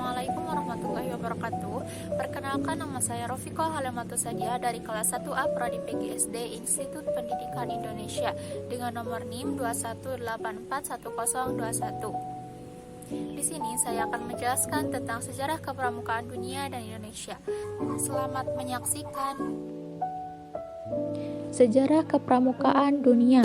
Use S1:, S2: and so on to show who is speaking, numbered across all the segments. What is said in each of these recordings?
S1: Assalamualaikum warahmatullahi wabarakatuh. Perkenalkan, nama saya Rofiko Halematus Sadia dari kelas 1A Prodi PGSD Institut Pendidikan Indonesia dengan nomor NIM 218411021. Di sini saya akan menjelaskan tentang sejarah kepramukaan dunia dan Indonesia. Selamat menyaksikan.
S2: Sejarah kepramukaan dunia.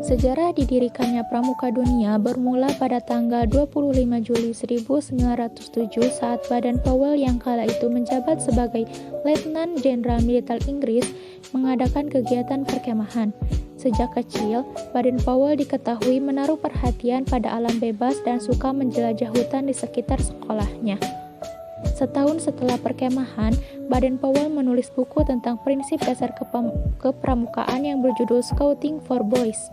S2: Sejarah didirikannya Pramuka Dunia bermula pada tanggal 25 Juli 1907 saat Baden Powell yang kala itu menjabat sebagai Letnan Jenderal Militer Inggris mengadakan kegiatan perkemahan. Sejak kecil, Baden Powell diketahui menaruh perhatian pada alam bebas dan suka menjelajah hutan di sekitar sekolahnya. Setahun setelah perkemahan, Baden Powell menulis buku tentang prinsip dasar kepramukaan yang berjudul Scouting for Boys.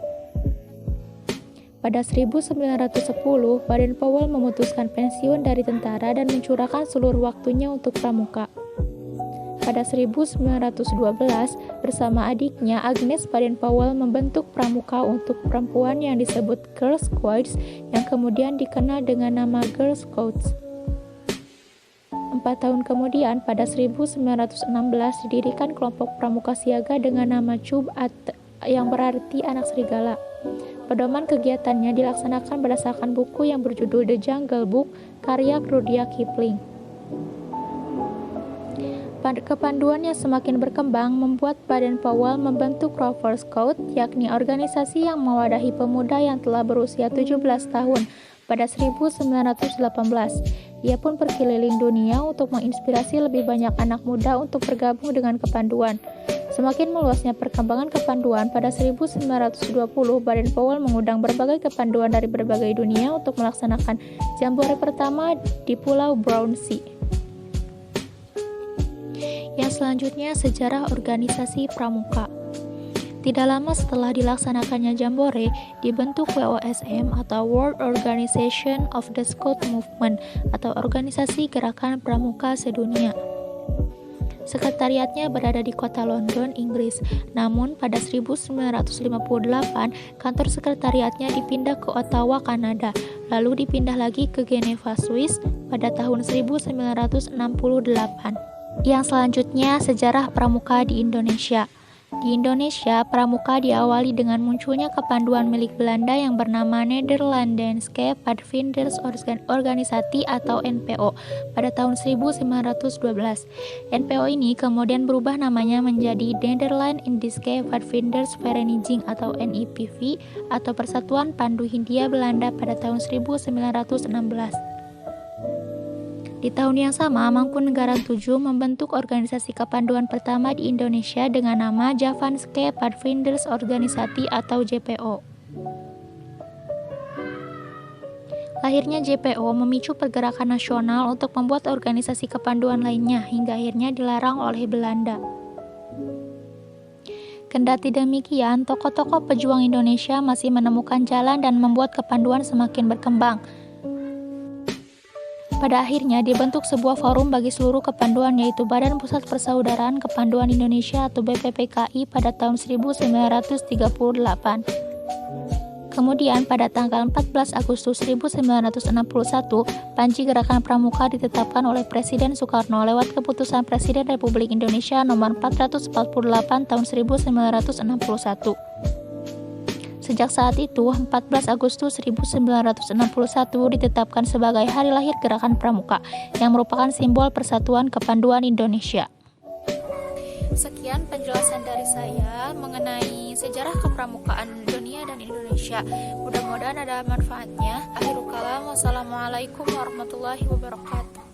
S2: Pada 1910, Baden Powell memutuskan pensiun dari tentara dan mencurahkan seluruh waktunya untuk pramuka. Pada 1912, bersama adiknya Agnes Baden Powell membentuk pramuka untuk perempuan yang disebut Girl Scouts yang kemudian dikenal dengan nama Girl Scouts. 4 tahun kemudian, pada 1916, didirikan kelompok pramuka siaga dengan nama Cub yang berarti anak serigala. Pedoman kegiatannya dilaksanakan berdasarkan buku yang berjudul The Jungle Book, karya Rudyard Kipling. Kepanduan yang semakin berkembang membuat Baden Powell membentuk Rover Scout, yakni organisasi yang mewadahi pemuda yang telah berusia 17 tahun pada 1918. Ia pun berkeliling dunia untuk menginspirasi lebih banyak anak muda untuk bergabung dengan kepanduan. Semakin meluasnya perkembangan kepanduan, pada 1920 Baden Powell mengundang berbagai kepanduan dari berbagai dunia untuk melaksanakan jambore pertama di Pulau Brownsea. Yang selanjutnya, sejarah organisasi pramuka. Tidak lama setelah dilaksanakannya jambore, dibentuk WOSM atau World Organization of the Scout Movement atau Organisasi Gerakan Pramuka Sedunia. Sekretariatnya berada di kota London, Inggris. Namun pada 1958, kantor sekretariatnya dipindah ke Ottawa, Kanada, lalu dipindah lagi ke Geneva, Swiss pada tahun 1968. Yang selanjutnya, sejarah pramuka di Indonesia. Di Indonesia, pramuka diawali dengan munculnya kepanduan milik Belanda yang bernama Nederlandse Padvinders Organisatie atau NPO pada tahun 1912. NPO ini kemudian berubah namanya menjadi Nederland Indische Padvinders Vereniging atau NIPV atau Persatuan Pandu Hindia Belanda pada tahun 1916. Di tahun yang sama, Mangkunegaran VII membentuk organisasi kepanduan pertama di Indonesia dengan nama Javanse Padvinders Organisatie atau JPO. Lahirnya JPO memicu pergerakan nasional untuk membuat organisasi kepanduan lainnya hingga akhirnya dilarang oleh Belanda. Kendati demikian, tokoh-tokoh pejuang Indonesia masih menemukan jalan dan membuat kepanduan semakin berkembang. Pada akhirnya dibentuk sebuah forum bagi seluruh kepanduan yaitu Badan Pusat Persaudaraan Kepanduan Indonesia atau BPPKI pada tahun 1938. Kemudian pada tanggal 14 Agustus 1961, Panji Gerakan Pramuka ditetapkan oleh Presiden Soekarno lewat Keputusan Presiden Republik Indonesia nomor 448 tahun 1961. Sejak saat itu, 14 Agustus 1961 ditetapkan sebagai hari lahir Gerakan Pramuka, yang merupakan simbol persatuan kepanduan Indonesia.
S1: Sekian penjelasan dari saya mengenai sejarah kepramukaan dunia dan Indonesia. Mudah-mudahan ada manfaatnya. Akhirul kalam, wassalamualaikum warahmatullahi wabarakatuh.